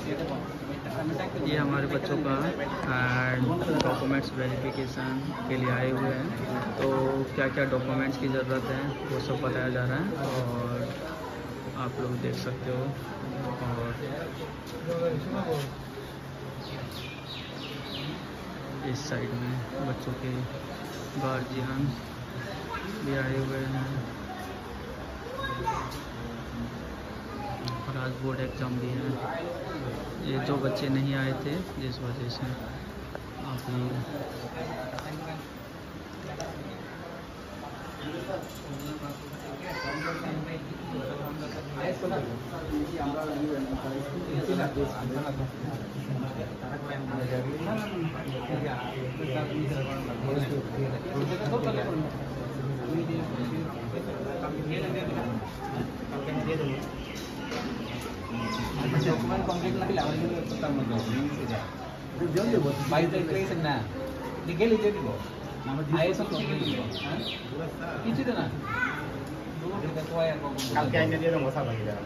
ये हमारे बच्चों का डॉक्यूमेंट्स वेरिफिकेशन के लिए आए हुए हैं, तो क्या क्या डॉक्यूमेंट्स की ज़रूरत है वो सब बताया जा रहा है और आप लोग देख सकते हो। और इस साइड में बच्चों के गार्जियन भी आए हुए हैं और आज बोर्ड एग्ज़ाम भी है। ये जो बच्चे नहीं आए थे जिस वजह से आप लोग dokumen komplit lagi lah orang itu pertama tu ini saja. Jangan dia buat. Baik terkait sana. Legal itu dia buat. Nama dia ISO komplit dia. Itu tu na. Dulu kita tuai yang kau. Kalau kaya dia dah masa lagi dah.